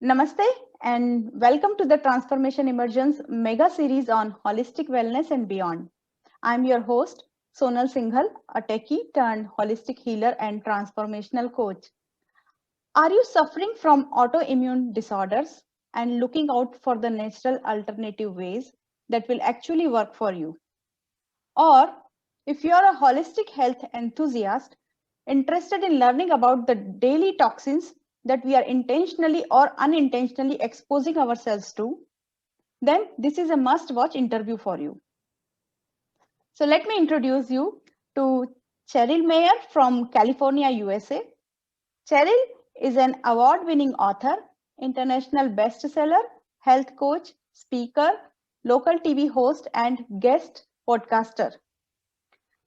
Namaste and welcome to the Transformation Immersion's mega series on holistic wellness and beyond. I'm your host, Sonal Singhal, a techie turned holistic healer and transformational coach. Are you suffering from autoimmune disorders and looking out for the natural alternative ways that will actually work for you? Or if you're a holistic health enthusiast interested in learning about the daily toxins that we are intentionally or unintentionally exposing ourselves to, then this is a must watch interview for you. So let me introduce you to Cheryl Meyer from California, USA. Cheryl is an award winning author, international bestseller, health coach, speaker, local TV host, and guest podcaster.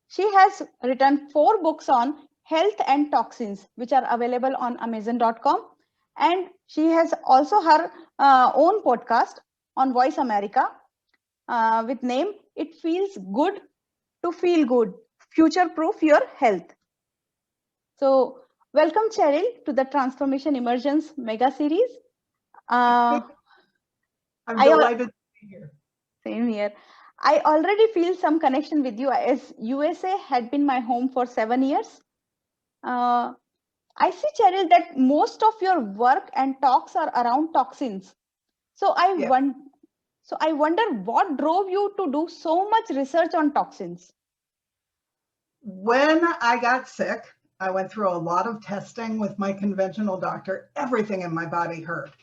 She has written 4 books on health and toxins, which are available on Amazon.com. And she has also her own podcast on Voice America with name It Feels Good to Feel Good, Future Proof Your Health. So welcome, Cheryl, to the Transformation Immersions mega series. I'm delighted to be here. Same here. I already feel some connection with you as USA had been my home for 7 years. Uh, I see, Cheryl, that most of your work and talks are around toxins. So I Yeah. won- so I wonder what drove you to do so much research on toxins. When I got sick, I went through a lot of testing with my conventional doctor. Everything in my body hurt.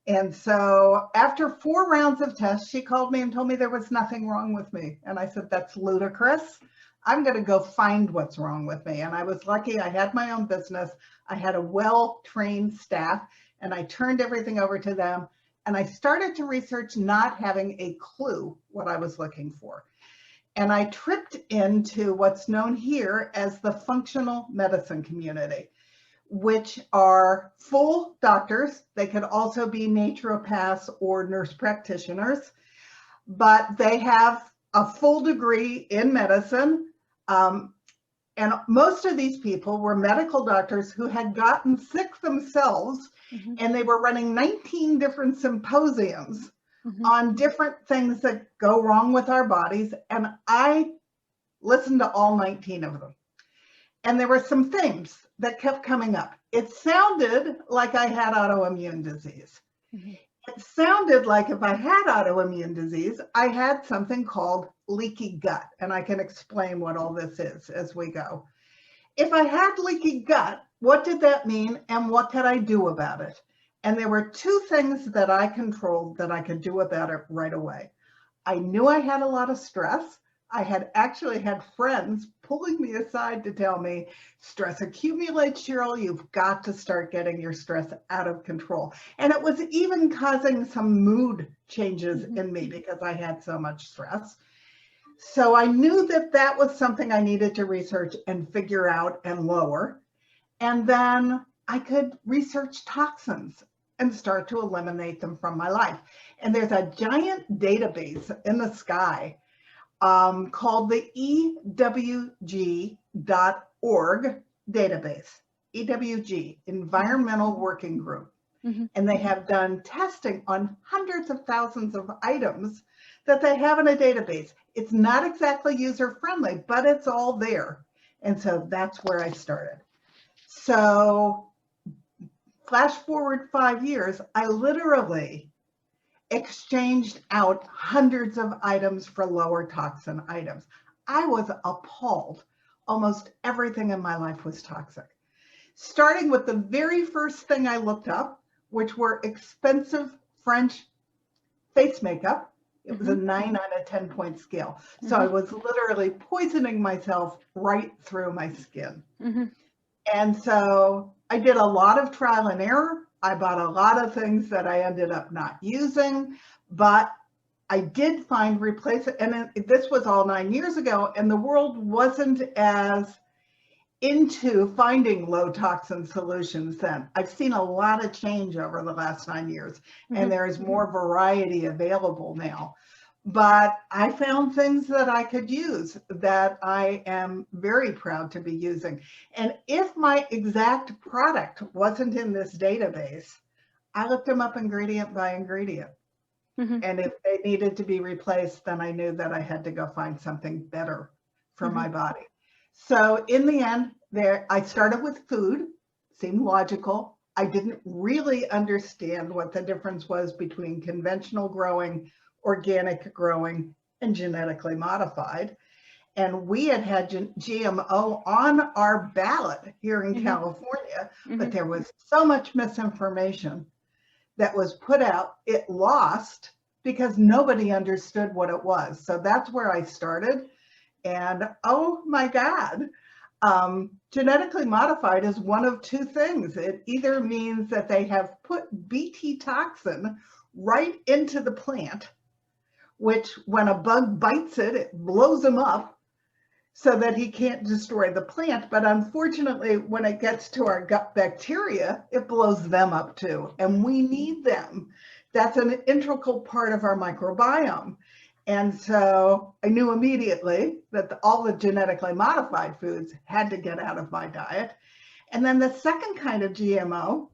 And so after 4 rounds of tests, she called me and told me there was nothing wrong with me. And I said, that's ludicrous. I'm going to go find what's wrong with me. And I was lucky. I had my own business. I had a well-trained staff, and I turned everything over to them. And I started to research, not having a clue what I was looking for. And I tripped into what's known here as the functional medicine community, which are full doctors. They could also be naturopaths or nurse practitioners, but they have a full degree in medicine. And most of these people were medical doctors who had gotten sick themselves, and they were running 19 different symposiums on different things that go wrong with our bodies. And I listened to all 19 of them. And there were some themes that kept coming up. It sounded like I had autoimmune disease. It sounded like if I had autoimmune disease, I had something called leaky gut. And I can explain what all this is as we go. If I had leaky gut, what did that mean and what could I do about it? And there were 2 things that I controlled that I could do about it right away. I knew I had a lot of stress. I had actually had friends pulling me aside to tell me, stress accumulates, Cheryl, you've got to start getting your stress out of control. And it was even causing some mood changes in me because I had so much stress. So I knew that that was something I needed to research and figure out and lower. And then I could research toxins and start to eliminate them from my life. And there's a giant database in the sky called the EWG.org database, EWG, Environmental Working Group. And they have done testing on hundreds of thousands of items that they have in a database. It's not exactly user-friendly, but it's all there. And so that's where I started. So flash forward 5 years, I literally exchanged out hundreds of items for lower toxin items. I was appalled. Almost everything in my life was toxic. Starting with the very first thing I looked up, which were expensive French face makeup. It was a 9 out of 10 point scale. So I was literally poisoning myself right through my skin. And so I did a lot of trial and error. I bought a lot of things that I ended up not using, but I did find replacement. And this was all 9 years ago, and the world wasn't as into finding low toxin solutions then. I've seen a lot of change over the last 9 years, and there is more variety available now. But I found things that I could use that I am very proud to be using. And if my exact product wasn't in this database, I looked them up ingredient by ingredient. Mhm. And if they needed to be replaced, then I knew that I had to go find something better for my Mhm. body. So in the end, I started with food, seemed logical. I didn't really understand what the difference was between conventional growing, organic growing, and genetically modified. And we had GMO on our ballot here in Mhm. California, but Mhm. there was so much misinformation that was put out, it lost because nobody understood what it was. So that's where I started. And oh my God, genetically modified is one of two things. It either means that they have put Bt toxin right into the plant, which when a bug bites it, it blows them up so that he can't destroy the plant. But unfortunately, when it gets to our gut bacteria, it blows them up too. And we need them. That's an integral part of our microbiome. And so I knew immediately that all the genetically modified foods had to get out of my diet. And then the second kind of GMO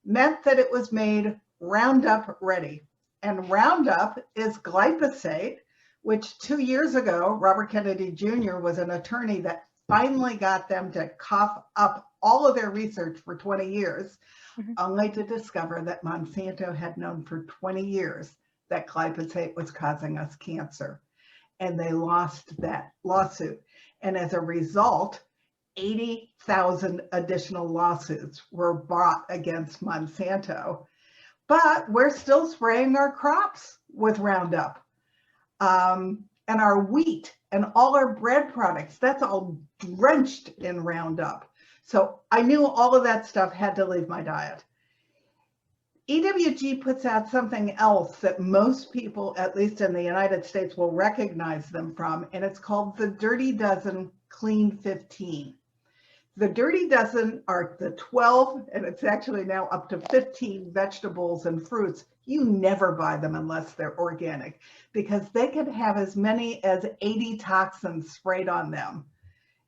meant that it was made Roundup ready. And Roundup is glyphosate, which 2 years ago, Robert Kennedy Jr. was an attorney that finally got them to cough up all of their research for 20 years, Mhm. only to discover that Monsanto had known for 20 years that glyphosate was causing us cancer. And they lost that lawsuit. And as a result, 80,000 additional lawsuits were brought against Monsanto, but we're still spraying our crops with Roundup. And our wheat and all our bread products, that's all drenched in Roundup. So I knew all of that stuff had to leave my diet. EWG puts out something else that most people, at least in the United States, will recognize them from, and it's called the Dirty Dozen Clean 15. The Dirty Dozen are the 12, and it's actually now up to 15 vegetables and fruits. You never buy them unless they're organic because they could have as many as 80 toxins sprayed on them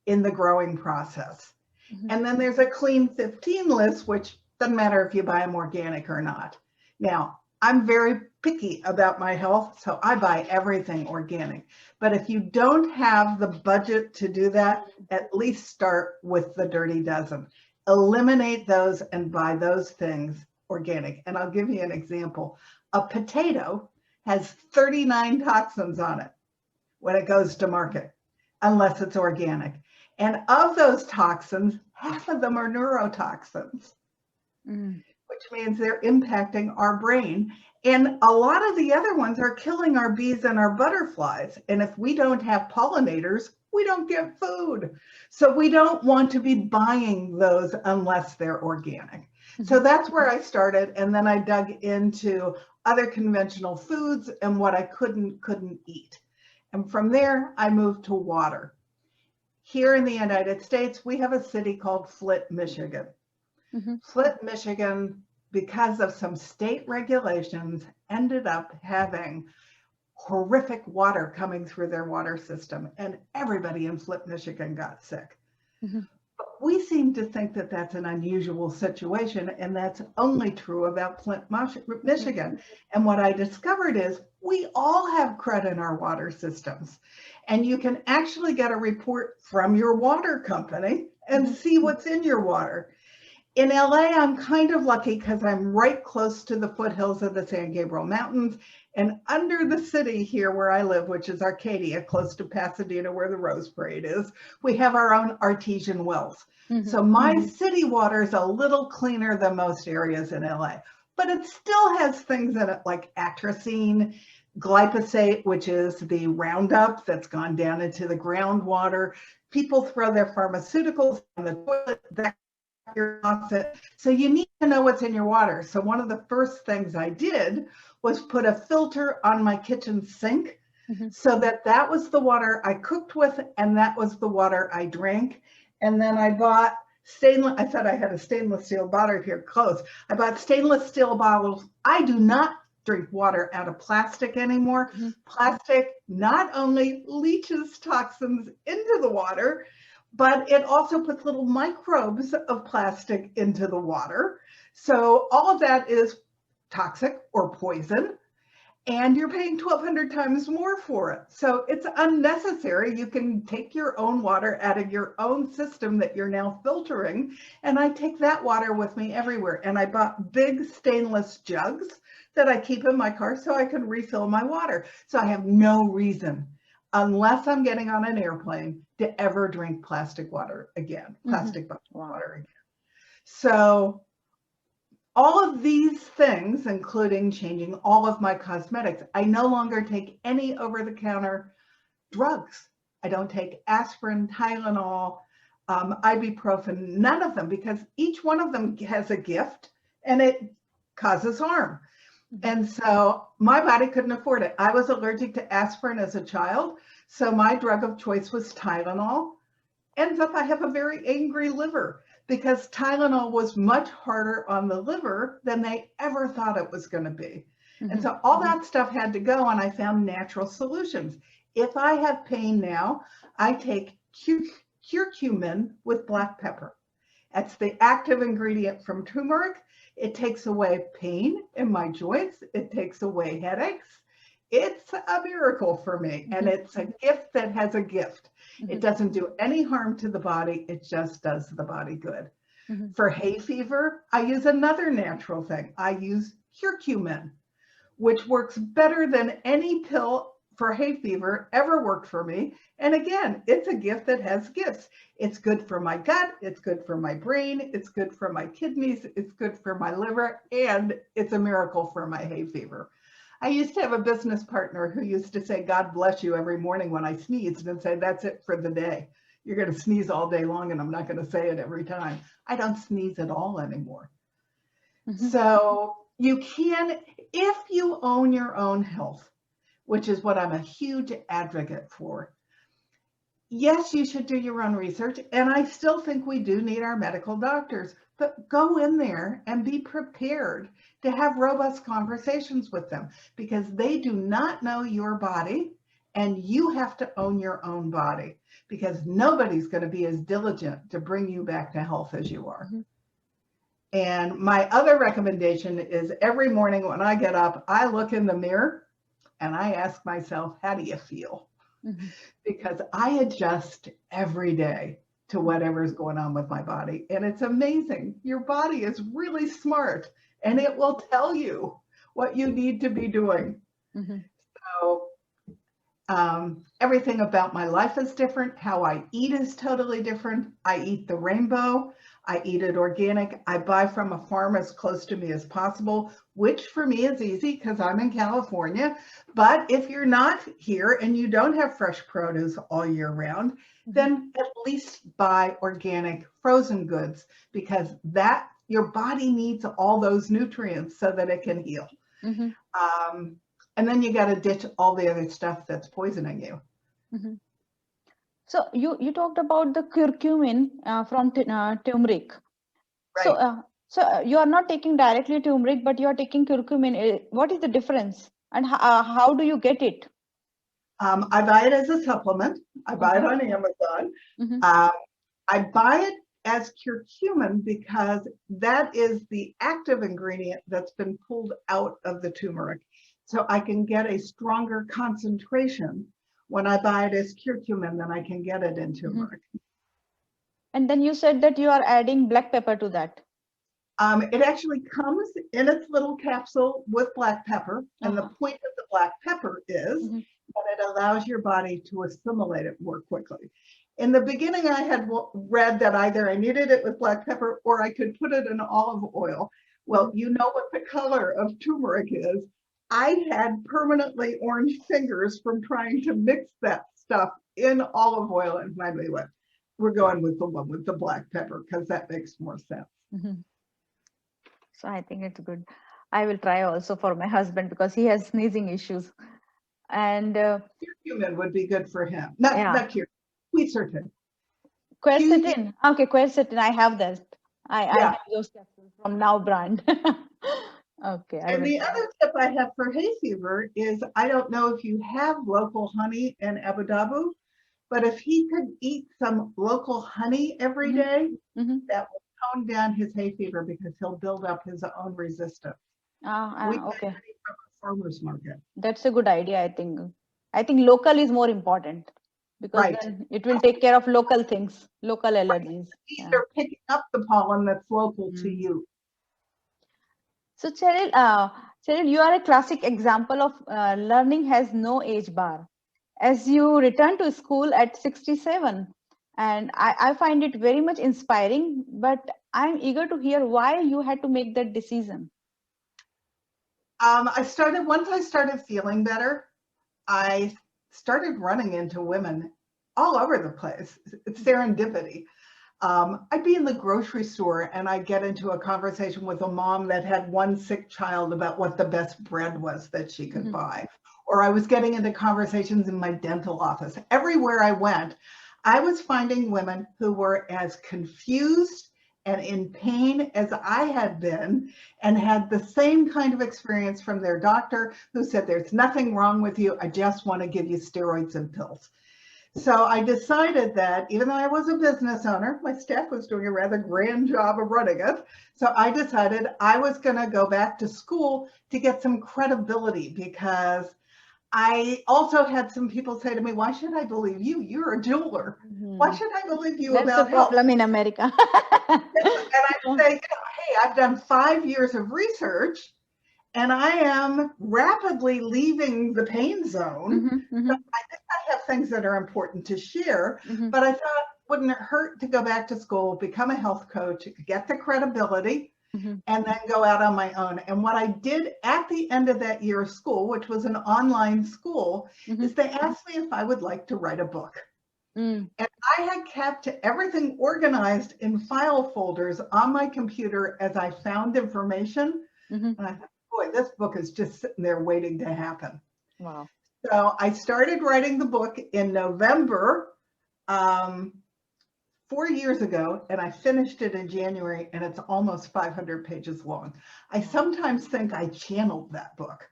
in the growing process. Mhm. And then there's a clean 15 list, which doesn't matter if you buy them organic or not. Now, I'm very picky about my health, so I buy everything organic. But if you don't have the budget to do that, at least start with the Dirty Dozen. Eliminate those and buy those things organic. And I'll give you an example. A potato has 39 toxins on it when it goes to market, unless it's organic. And of those toxins, half of them are neurotoxins, Mm. which means they're impacting our brain. And a lot of the other ones are killing our bees and our butterflies. And if we don't have pollinators, we don't get food. So we don't want to be buying those unless they're organic. So that's where I started. And then I dug into other conventional foods and what I couldn't eat. And from there, I moved to water. Here in the United States, we have a city called Flint, Michigan. Mhm. Flint, Michigan, because of some state regulations, ended up having horrific water coming through their water system, and everybody in Flint, Michigan got sick. Mhm. But we seem to think that that's an unusual situation, and that's only true about Flint, Michigan. And what I discovered is we all have crud in our water systems, and you can actually get a report from your water company and see what's in your water. In LA, I'm kind of lucky because I'm right close to the foothills of the San Gabriel Mountains and under the city here where I live, which is Arcadia, close to Pasadena, where the Rose Parade is, we have our own artesian wells. So my city water is a little cleaner than most areas in LA, but it still has things in it like atrazine, glyphosate, which is the Roundup that's gone down into the groundwater. People throw their pharmaceuticals on the toilet. That your faucet. So you need to know what's in your water. So one of the first things I did was put a filter on my kitchen sink so that was the water I cooked with and that was the water I drank. And then I bought I said I had a stainless steel bottle here close. I bought stainless steel bottles. I do not drink water out of plastic anymore. Plastic not only leaches toxins into the water, but it also puts little microbes of plastic into the water. So all of that is toxic or poison, and you're paying 1,200 times more for it. So it's unnecessary. You can take your own water out of your own system that you're now filtering. And I take that water with me everywhere. And I bought big stainless jugs that I keep in my car so I can refill my water. So I have no reason, unless I'm getting on an airplane, to ever drink plastic water again, plastic water again. So all of these things, including changing all of my cosmetics, I no longer take any over-the-counter drugs. I don't take aspirin, Tylenol, ibuprofen, none of them, because each one of them has a gift and it causes harm. And so my body couldn't afford it. I was allergic to aspirin as a child, so my drug of choice was Tylenol. Ends up I have a very angry liver, because Tylenol was much harder on the liver than they ever thought it was going to be. And so all that stuff had to go, and I found natural solutions. If I have pain now, I take curcumin with black pepper. That's the active ingredient from turmeric. It takes away pain in my joints. It takes away headaches. It's a miracle for me, and it's a gift that has a gift. It doesn't do any harm to the body. It just does the body good. For hay fever, I use another natural thing. I use curcumin, which works better than any pill for hay fever ever worked for me. And again, it's a gift that has gifts. It's good for my gut. It's good for my brain. It's good for my kidneys. It's good for my liver. And it's a miracle for my hay fever. I used to have a business partner who used to say, "God bless you," every morning when I sneezed, and say, "That's it for the day. You're going to sneeze all day long, and I'm not going to say it every time." I don't sneeze at all anymore. So you can, if you own your own health, which is what I'm a huge advocate for, yes, you should do your own research. And I still think we do need our medical doctors, but go in there and be prepared to have robust conversations with them, because they do not know your body, and you have to own your own body, because nobody's going to be as diligent to bring you back to health as you are. And my other recommendation is every morning when I get up, I look in the mirror and I ask myself, how do you feel? Because I adjust every day to whatever's going on with my body. And it's amazing. Your body is really smart, and it will tell you what you need to be doing. So everything about my life is different. How I eat is totally different. I eat the rainbow. I eat it organic. I buy from a farm as close to me as possible, which for me is easy because I'm in California. But if you're not here and you don't have fresh produce all year round, then at least buy organic frozen goods, because that your body needs all those nutrients so that it can heal. And then you got to ditch all the other stuff that's poisoning you. So you talked about the curcumin from turmeric. Right. So you are not taking directly turmeric, but you are taking curcumin. What is the difference, and how do you get it? I buy it as a supplement. I buy it on Amazon. I buy it as curcumin because that is the active ingredient that's been pulled out of the turmeric. So I can get a stronger concentration when I buy it as curcumin than I can get it in turmeric. And then you said that you are adding black pepper to that. It actually comes in its little capsule with black pepper. And the point of the black pepper is that it allows your body to assimilate it more quickly. In the beginning, I had read that either I needed it with black pepper or I could put it in olive oil. Well, you know what the color of turmeric is. I had permanently orange fingers from trying to mix that stuff in olive oil, and finally went, we're going with the one with the black pepper because that makes more sense. So I think it's good. I will try also for my husband because he has sneezing issues. And curcumin would be good for him. Not curcumin, quercetin. Quercetin. Okay, quercetin. I have that. I have those capsules from Now brand. Okay. And the other tip I have for hay fever is, I don't know if you have local honey in Abu Dhabi, but if he could eat some local honey every day, that will tone down his hay fever because he'll build up his own resistance. We get Okay. honey from a farmer's market. That's a good idea, I think. I think local is more important because Right. then it will take care of local things, local allergies. Bees Yeah. are picking up the pollen that's local to Mm. you. So, Cheryl, you are a classic example of learning has no age bar. As you return to school at 67, and I find it very much inspiring, but I'm eager to hear why you had to make that decision. Once I started feeling better, I started running into women all over the place. It's serendipity. I'd be in the grocery store and I'd get into a conversation with a mom that had one sick child about what the best bread was that she could buy. Or I was getting into conversations in my dental office. Everywhere I went, I was finding women who were as confused and in pain as I had been and had the same kind of experience from their doctor who said, there's nothing wrong with you. I just want to give you steroids and pills. So I decided that even though I was a business owner, my staff was doing a rather grand job of running it. So I decided I was going to go back to school to get some credibility, because I also had some people say to me, why should I believe you? You're a jeweler. Why should I believe you That's the about health? problem in America. And I say, hey, I've done 5 years of research and I am rapidly leaving the pain zone. So I think I have things that are important to share, but I thought, wouldn't it hurt to go back to school, become a health coach, get the credibility, and then go out on my own? And what I did at the end of that year of school, which was an online school, is they asked me if I would like to write a book. And I had kept everything organized in file folders on my computer as I found information. And I thought, boy, this book is just sitting there waiting to happen. Wow. So I started writing the book in November 4 years ago, and I finished it in January, and it's almost 500 pages long. I sometimes think I channeled that book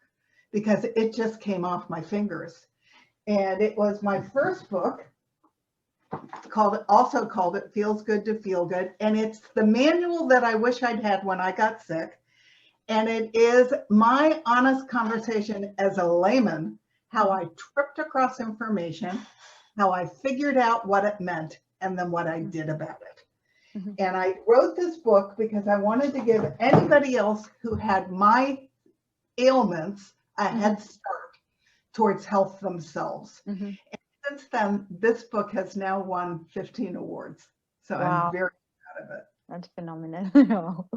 because it just came off my fingers. And it was my first book, also called It Feels Good to Feel Good. And it's the manual that I wish I'd had when I got sick. And it is my honest conversation as a layman, how I tripped across information, how I figured out what it meant, and then what I did about it. And I wrote this book because I wanted to give anybody else who had my ailments a head start towards health themselves. And since then, this book has now won 15 awards. So I'm very proud of it. That's phenomenal.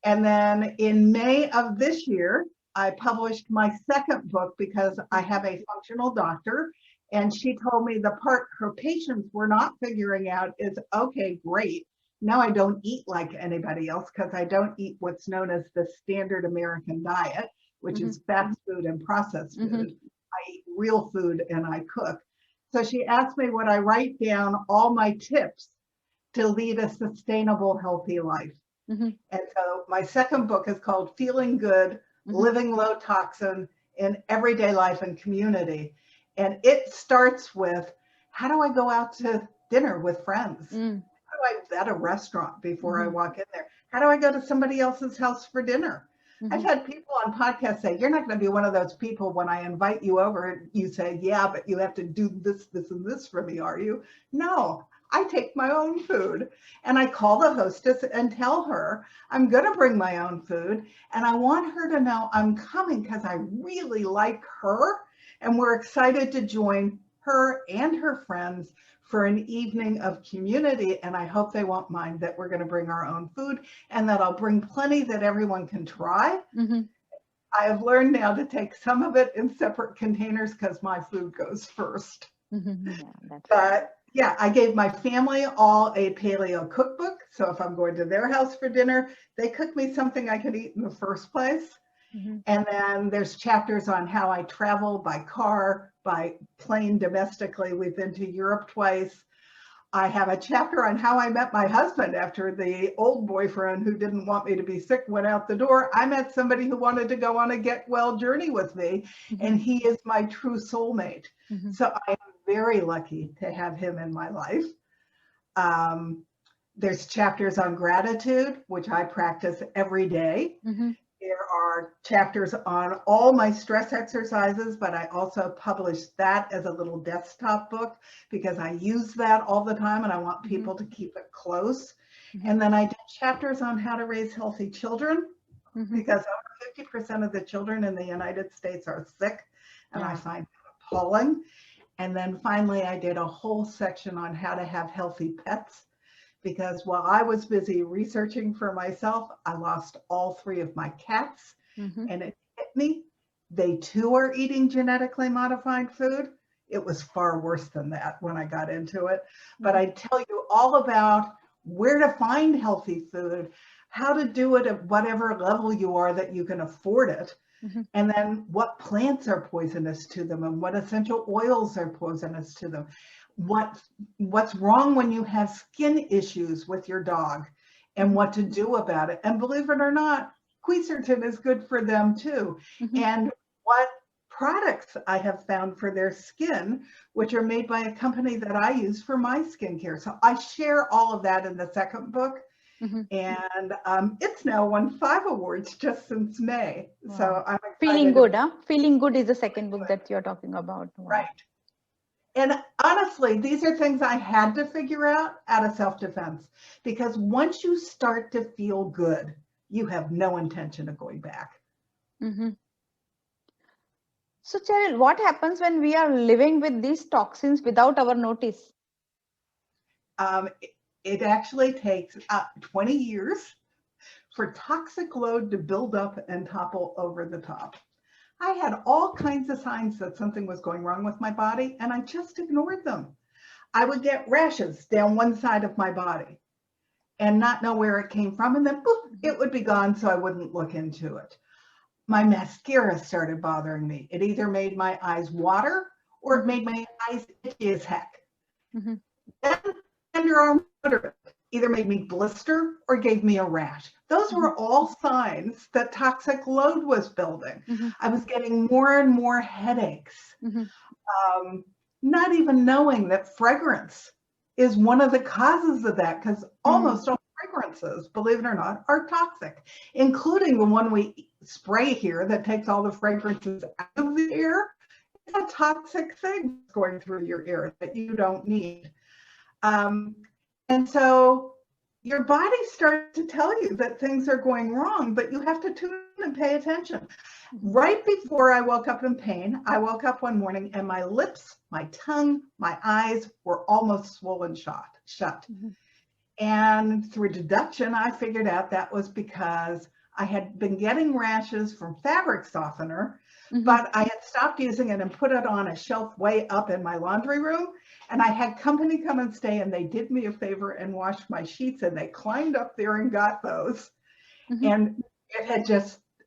And then in May of this year, I published my second book because I have a functional doctor, and she told me the part her patients were not figuring out is, okay, great. Now I don't eat like anybody else because I don't eat what's known as the standard American diet, which is fast food and processed food. I eat real food and I cook. So she asked me, would I write down all my tips to lead a sustainable, healthy life? And so my second book is called Feeling Good, Living Low Toxin in Everyday Life and Community. And it starts with, how do I go out to dinner with friends? How do I vet a restaurant before I walk in there? How do I go to somebody else's house for dinner? I've had people on podcasts say, you're not going to be one of those people when I invite you over and you say, yeah, but you have to do this, this, and this for me, are you? No, I take my own food, and I call the hostess and tell her I'm going to bring my own food, and I want her to know I'm coming because I really like her, and we're excited to join her and her friends for an evening of community. And I hope they won't mind that we're going to bring our own food, and that I'll bring plenty that everyone can try. I have learned now to take some of it in separate containers because my food goes first. But yeah, I gave my family all a paleo cookbook. So if I'm going to their house for dinner, they cook me something I could eat in the first place. And then there's chapters on how I travel by car, by plane domestically. We've been to Europe twice. I have a chapter on how I met my husband after the old boyfriend who didn't want me to be sick went out the door. I met somebody who wanted to go on a get well journey with me, and he is my true soulmate. So I am very lucky to have him in my life. There's chapters on gratitude, which I practice every day. There are chapters on all my stress exercises, but I also published that as a little desktop book because I use that all the time and I want people to keep it close. And then I did chapters on how to raise healthy children because over 50% of the children in the United States are sick, and I find that appalling. And then finally, I did a whole section on how to have healthy pets because while I was busy researching for myself, I lost all 3 of my cats, and it hit me. They too are eating genetically modified food. It was far worse than that when I got into it. But I tell you all about where to find healthy food, how to do it at whatever level you are that you can afford it, and then what plants are poisonous to them and what essential oils are poisonous to them. What's wrong when you have skin issues with your dog and what to do about it. And believe it or not, quercetin is good for them too. And what products I have found for their skin, which are made by a company that I use for my skincare. So I share all of that in the second book. And it's now won 5 awards just since May. Wow. So I'm excited. Feeling Good, huh? Feeling Good is the second book that you're talking about. Wow. Right. And honestly, these are things I had to figure out of self-defense, because once you start to feel good, you have no intention of going back. So Cheryl, what happens when we are living with these toxins without our notice? It actually takes 20 years for toxic load to build up and topple over the top. I had all kinds of signs that something was going wrong with my body, and I just ignored them. I would get rashes down one side of my body and not know where it came from, and then boop, it would be gone, so I wouldn't look into it. My mascara started bothering me. It either made my eyes water or it made my eyes itchy as heck. Then underarm deodorant either made me blister or gave me a rash. Those were all signs that toxic load was building. I was getting more and more headaches, not even knowing that fragrance is one of the causes of that, because almost all fragrances, believe it or not, are toxic, including the one we spray here that takes all the fragrances out of the air. It's a toxic thing going through your ear that you don't need. And so your body starts to tell you that things are going wrong, but you have to tune in and pay attention. Right before I woke up in pain, I woke up one morning and my lips, my tongue, my eyes were almost swollen shut. And through deduction, I figured out that was because I had been getting rashes from fabric softener, but I had stopped using it and put it on a shelf way up in my laundry room. And I had company come and stay, and they did me a favor and washed my sheets, and they climbed up there and got those. And it had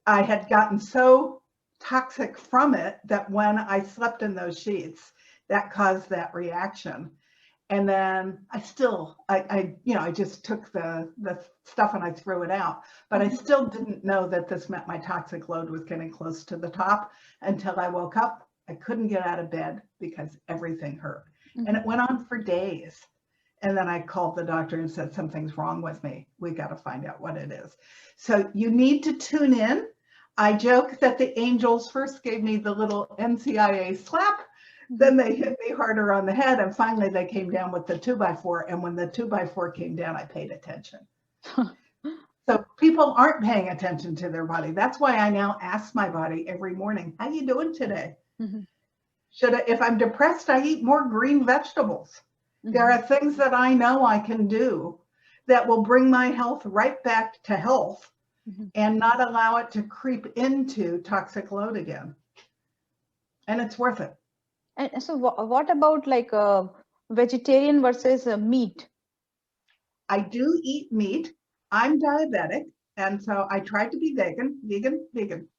I had gotten so toxic from it that when I slept in those sheets, that caused that reaction. And then I just took the stuff and I threw it out, but I still didn't know that this meant my toxic load was getting close to the top until I woke up. I couldn't get out of bed because everything hurt. And it went on for days. And then I called the doctor and said, something's wrong with me. We got to find out what it is. So you need to tune in. I joke that the angels first gave me the little NCIA slap. Then they hit me harder on the head, and finally they came down with the 2x4. And when the 2x4 came down, I paid attention. So people aren't paying attention to their body. That's why I now ask my body every morning, how you doing today? If I'm depressed, I eat more green vegetables. There are things that I know I can do that will bring my health right back to health and not allow it to creep into toxic load again. And it's worth it. And so what about like vegetarian versus meat? I do eat meat. I'm diabetic. And so I tried to be vegan.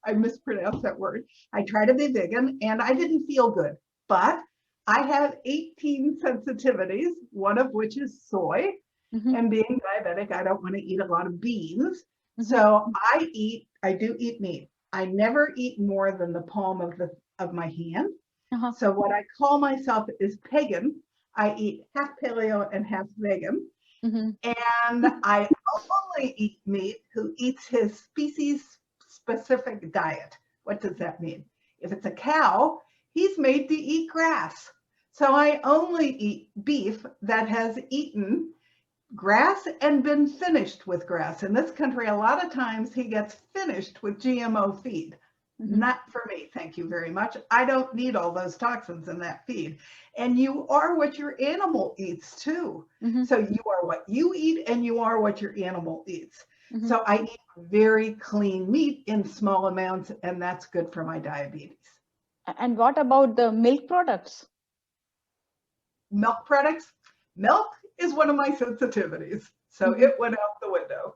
I mispronounced that word. I tried to be vegan and I didn't feel good, but I have 18 sensitivities, one of which is soy. And being diabetic, I don't want to eat a lot of beans. So I do eat meat. I never eat more than the palm of my hand. So what I call myself is pagan. I eat half paleo and half vegan. And I only eat meat who eats his species specific diet. What does that mean? If it's a cow, he's made to eat grass. So I only eat beef that has eaten grass and been finished with grass. In this country, a lot of times he gets finished with GMO feed. Not for me, thank you very much. I don't need all those toxins in that feed. And you are what your animal eats too. So you are what you eat and you are what your animal eats. So I eat very clean meat in small amounts, and that's good for my diabetes. And what about the milk products? Milk products? Milk is one of my sensitivities. So it went out the window.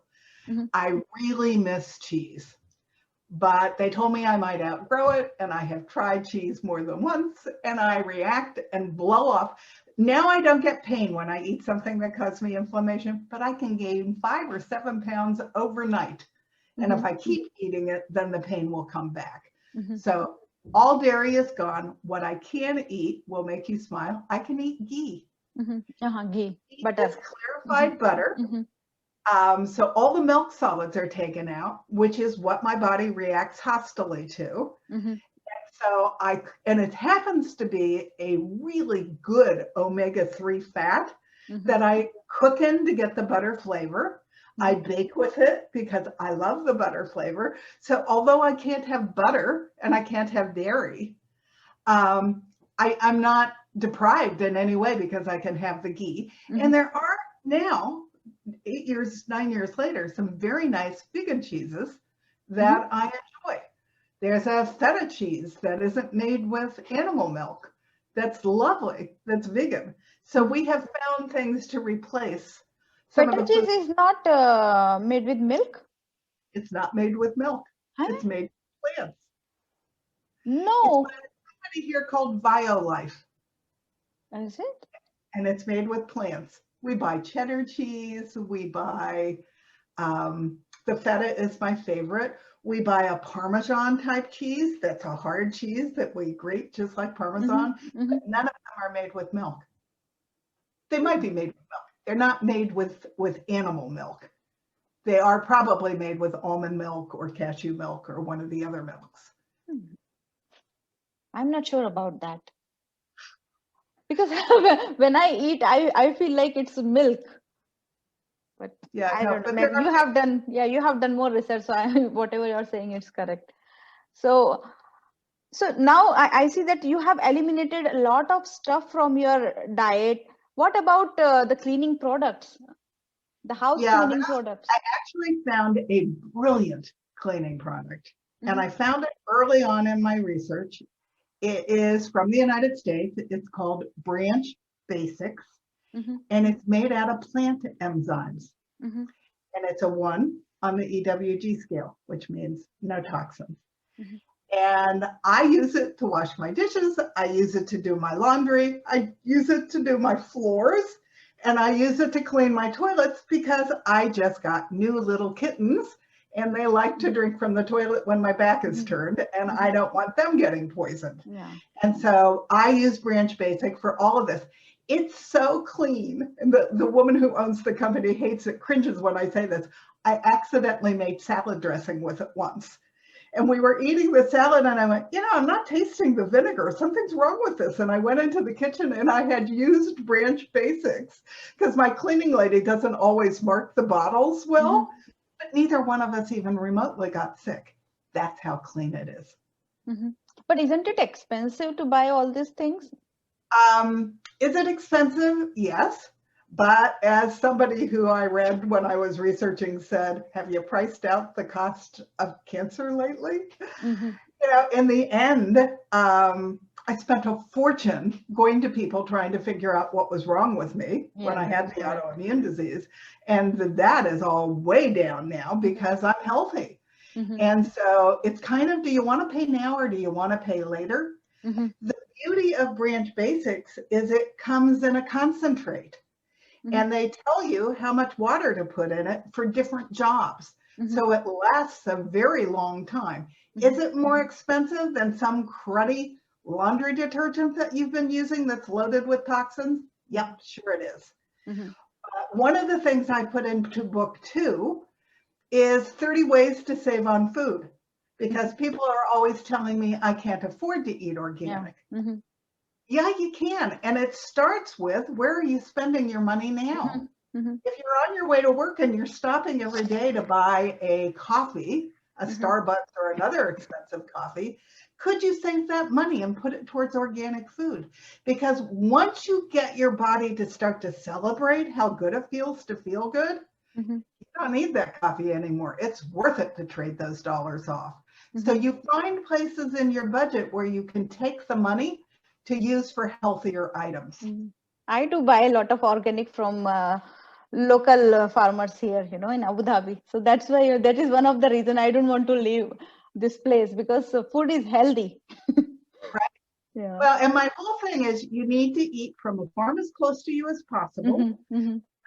I really miss cheese. But they told me I might outgrow it, and I have tried cheese more than once, and I react and blow off. Now I don't get pain when I eat something that causes me inflammation, but I can gain 5 or 7 pounds overnight. And if I keep eating it, then the pain will come back. So all dairy is gone. What I can eat will make you smile. I can eat ghee. Ghee, butter. It's clarified butter. So all the milk solids are taken out, which is what my body reacts hostilely to. So and it happens to be a really good omega-3 fat that I cook in to get the butter flavor. I bake with it because I love the butter flavor. So although I can't have butter and I can't have dairy, I'm not deprived in any way because I can have the ghee. And there are now, 9 years later, some very nice vegan cheeses that I enjoy. There's a feta cheese that isn't made with animal milk. That's lovely. That's vegan. So we have found things to replace. Feta cheese is not made with milk? It's not made with milk. Huh? It's made with plants. No. It's by a company here called BioLife. Is it? And it's made with plants. We buy cheddar cheese. We buy, the feta is my favorite. We buy a Parmesan type cheese. That's a hard cheese that we grate just like Parmesan. But none of them are made with milk. They might be made with milk. They're not made with animal milk. They are probably made with almond milk or cashew milk or one of the other milks. I'm not sure about that. Because when I eat, I feel like it's milk. But yeah, I don't know. Maybe you have done more research, so whatever you're saying is correct. So now I see that you have eliminated a lot of stuff from your diet. What about the cleaning products, the house cleaning products? I actually found a brilliant cleaning product, and I found it early on in my research. It is from the United States. It's called Branch Basics, and it's made out of plant enzymes. And it's a 1 on the EWG scale, which means no toxins. And I use it to wash my dishes. I use it to do my laundry. I use it to do my floors. And I use it to clean my toilets because I just got new little kittens and they like to drink from the toilet when my back is turned, and I don't want them getting poisoned. And so I use Branch Basic for all of this. It's so clean. And the woman who owns the company hates it, cringes when I say this. I accidentally made salad dressing with it once. And we were eating the salad and I went, I'm not tasting the vinegar. Something's wrong with this. And I went into the kitchen and I had used Branch Basics because my cleaning lady doesn't always mark the bottles well, but neither one of us even remotely got sick. That's how clean it is. But isn't it expensive to buy all these things? Is it expensive? Yes. But as somebody who I read when I was researching said, have you priced out the cost of cancer lately? In the end, I spent a fortune going to people trying to figure out what was wrong with me when I had the autoimmune disease. And that is all way down now because I'm healthy. And so it's kind of, do you want to pay now or do you want to pay later? The beauty of Branch Basics is it comes in a concentrate. And they tell you how much water to put in it for different jobs. So it lasts a very long time. Is it more expensive than some cruddy laundry detergent that you've been using that's loaded with toxins? Yep, sure it is. One of the things I put into book 2 is 30 ways to save on food. because people are always telling me I can't afford to eat organic. Yeah, you can. And it starts with, where are you spending your money now? If you're on your way to work and you're stopping every day to buy a coffee, a Starbucks or another expensive coffee, could you save that money and put it towards organic food? Because once you get your body to start to celebrate how good it feels to feel good, you don't need that coffee anymore. It's worth it to trade those dollars off. So you find places in your budget where you can take the money to use for healthier items. I do buy a lot of organic from local farmers here, in Abu Dhabi. So that's why that is one of the reason I don't want to leave this place, because food is healthy. Right. Yeah. Well, and my whole thing is you need to eat from a farm as close to you as possible.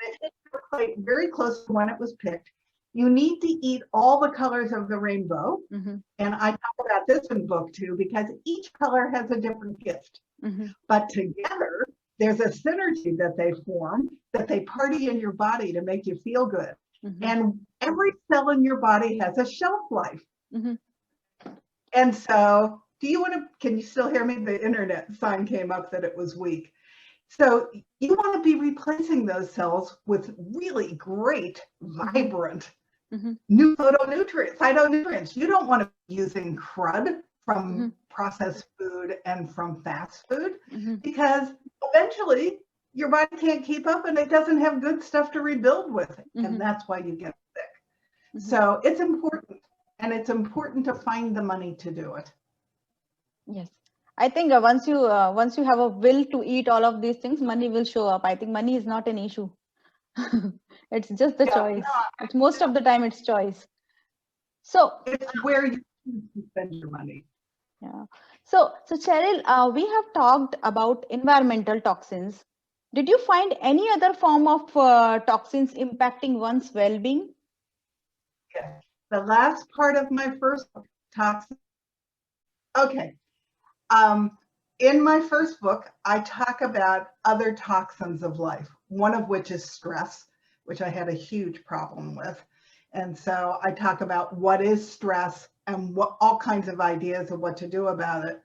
It hits your plate very close to when it was picked. You need to eat all the colors of the rainbow. And I talk about this in book 2 because each color has a different gift. But together, there's a synergy that they form, that they party in your body to make you feel good. And every cell in your body has a shelf life. And so, can you still hear me? The internet sign came up that it was weak. So you want to be replacing those cells with really great, vibrant, new phytonutrients. You don't want to be using crud from processed food and from fast food, because eventually your body can't keep up and it doesn't have good stuff to rebuild with. And that's why you get sick. So it's important, and it's important to find the money to do it. Yes. I think once you have a will to eat all of these things, money will show up. I think money is not an issue. It's just the choice. It's most of the time it's choice. So it's where you spend your money. Yeah. So Cheryl, we have talked about environmental toxins. Did you find any other form of toxins impacting one's well-being? Yes. The last part of my first book, toxins. Okay. In my first book, I talk about other toxins of life, one of which is stress, which I had a huge problem with. And so I talk about what is stress and what all kinds of ideas of what to do about it.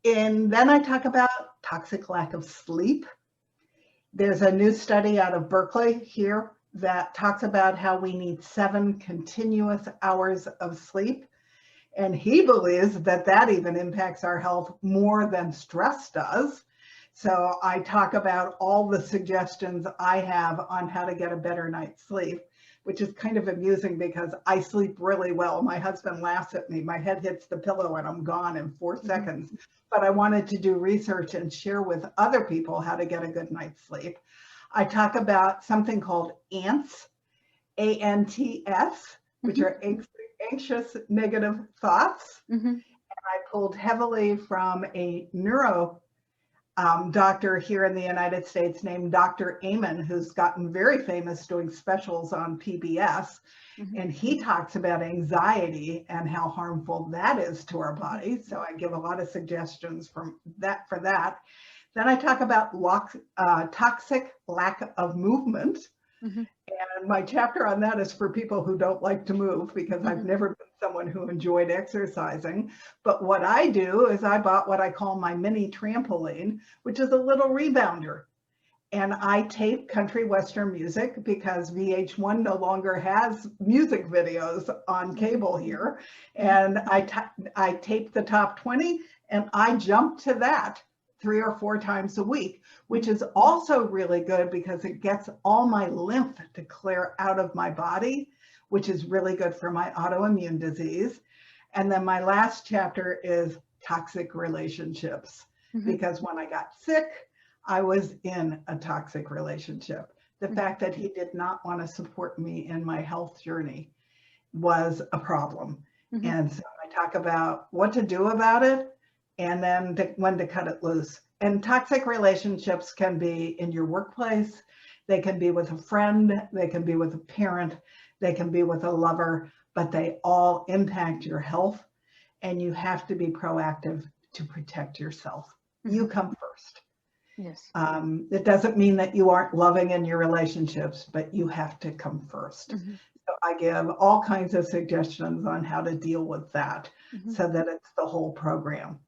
And then I talk about toxic lack of sleep. There's a new study out of Berkeley here that talks about how we need 7 continuous hours of sleep. And he believes that that even impacts our health more than stress does. So I talk about all the suggestions I have on how to get a better night's sleep, which is kind of amusing because I sleep really well. My husband laughs at me. My head hits the pillow and I'm gone in 4 seconds. But I wanted to do research and share with other people how to get a good night's sleep. I talk about something called ANTS, ANTS, which are anxious negative thoughts. And I pulled heavily from a neuro doctor here in the United States named Dr. Amen, who's gotten very famous doing specials on PBS. And he talks about anxiety and how harmful that is to our body. So I give a lot of suggestions for that. Then I talk about toxic lack of movement. And my chapter on that is for people who don't like to move, because I've never been someone who enjoyed exercising. But what I do is I bought what I call my mini trampoline, which is a little rebounder. And I tape country western music because VH1 no longer has music videos on cable here. And I tape the top 20 and I jump to that 3 or 4 times a week, which is also really good because it gets all my lymph to clear out of my body, which is really good for my autoimmune disease. And then my last chapter is toxic relationships, because when I got sick, I was in a toxic relationship. The fact that he did not want to support me in my health journey was a problem. And so I talk about what to do about it, and then when to cut it loose. And toxic relationships can be in your workplace. They can be with a friend. They can be with a parent. They can be with a lover, but they all impact your health. And you have to be proactive to protect yourself. You come first. Yes. It doesn't mean that you aren't loving in your relationships, but you have to come first. I give all kinds of suggestions on how to deal with that so that it's the whole program.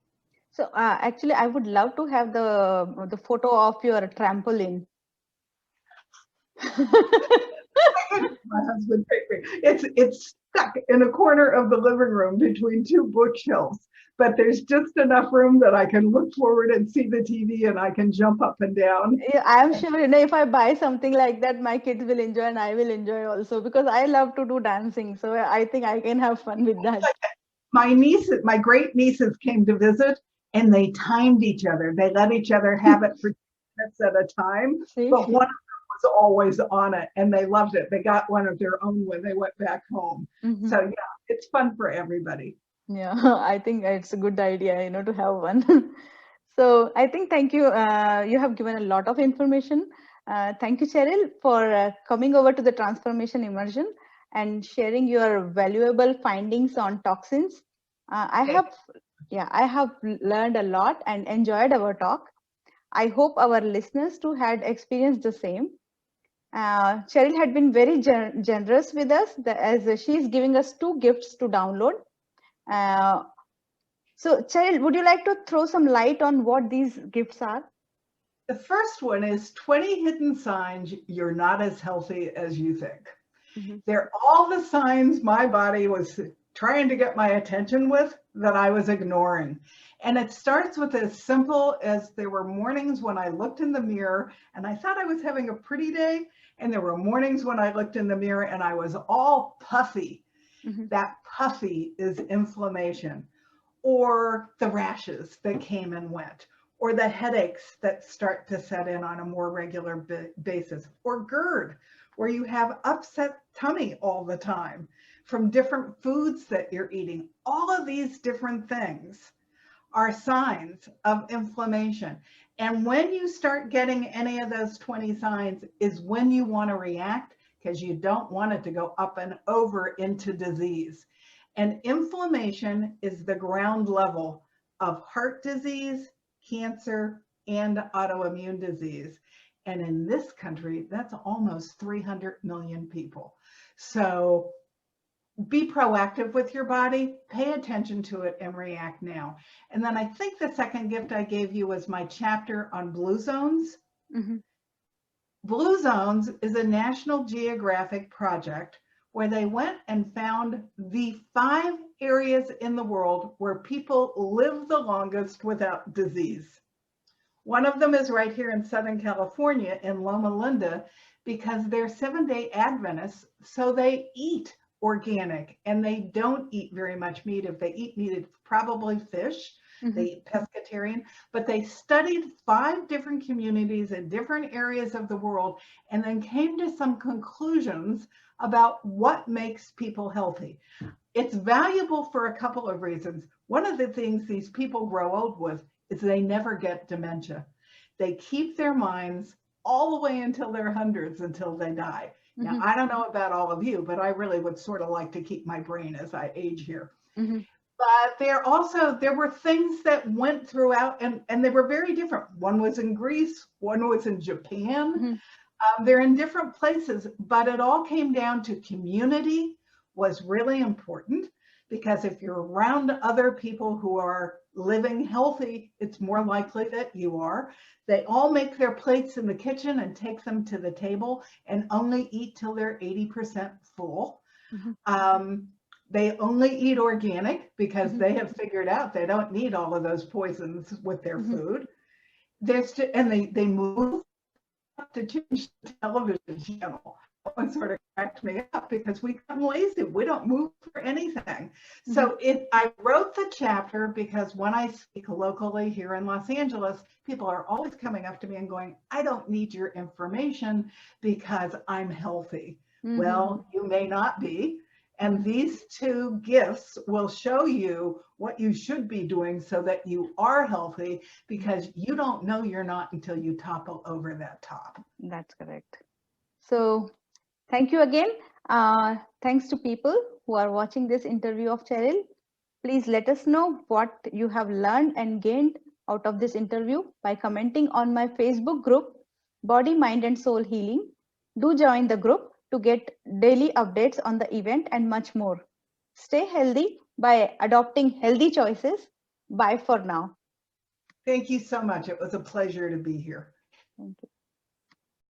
So actually, I would love to have the photo of your trampoline. My husband picked me. It's stuck in a corner of the living room between two bookshelves, but there's just enough room that I can look forward and see the TV, and I can jump up and down. Yeah, I am sure, if I buy something like that, my kids will enjoy and I will enjoy also, because I love to do dancing. So I think I can have fun with that. My great nieces came to visit, and they timed each other. They let each other have it for 2 minutes at a time, See? but one of them was always on it, and they loved it. They got one of their own when they went back home. So yeah, it's fun for everybody. Yeah, I think it's a good idea, to have one. So I think, thank you. You have given a lot of information. Thank you, Cheryl, for coming over to the Transformation Immersion and sharing your valuable findings on toxins. I have learned a lot and enjoyed our talk. I hope our listeners too had experienced the same. Cheryl had been very generous with us, as she is giving us 2 gifts to download. So, Cheryl, would you like to throw some light on what these gifts are? The first one is 20 hidden signs you're not as healthy as you think. They're all the signs my body was trying to get my attention with that I was ignoring. And it starts with as simple as there were mornings when I looked in the mirror and I thought I was having a pretty day. And there were mornings when I looked in the mirror and I was all puffy. That puffy is inflammation, or the rashes that came and went, or the headaches that start to set in on a more regular basis, or GERD, where you have upset tummy all the time from different foods that you're eating. All of these different things are signs of inflammation. And when you start getting any of those 20 signs is when you want to react, because you don't want it to go up and over into disease. And inflammation is the ground level of heart disease, cancer, and autoimmune disease. And in this country, that's almost 300 million people. So be proactive with your body, pay attention to it, and react now. And then I think the second gift I gave you was my chapter on blue zones. Blue Zones is a National Geographic project where they went and found the 5 areas in the world where people live the longest without disease. One of them is right here in Southern California in Loma Linda, because they're 7-day Adventists, so they eat organic and they don't eat very much meat. If they eat meat, it's probably fish. They eat pescatarian, but they studied 5 different communities in different areas of the world and then came to some conclusions about what makes people healthy. It's valuable for a couple of reasons. One of the things these people grow old with is they never get dementia. They keep their minds all the way until their hundreds, until they die. Now, I don't know about all of you, but I really would sort of like to keep my brain as I age here. But there were things that went throughout, and they were very different. One was in Greece, one was in Japan. They're in different places, but it all came down to community was really important, because if you're around other people who are living healthy, it's more likely that you are. They all make their plates in the kitchen and take them to the table and only eat till they're 80% full. They only eat organic because they have figured out they don't need all of those poisons with their food. And they move to change the television channel. That one sort of cracked me up, because we become lazy. We don't move for anything. So I wrote the chapter because when I speak locally here in Los Angeles, people are always coming up to me and going, I don't need your information because I'm healthy. Well, you may not be. And these 2 gifts will show you what you should be doing so that you are healthy, because you don't know you're not until you topple over that top. That's correct. So thank you again. Thanks to people who are watching this interview of Cheryl. Please let us know what you have learned and gained out of this interview by commenting on my Facebook group, Body, Mind and Soul Healing. Do join the group to get daily updates on the event and much more. Stay healthy by adopting healthy choices. Bye for now. Thank you so much. It was a pleasure to be here. Thank you.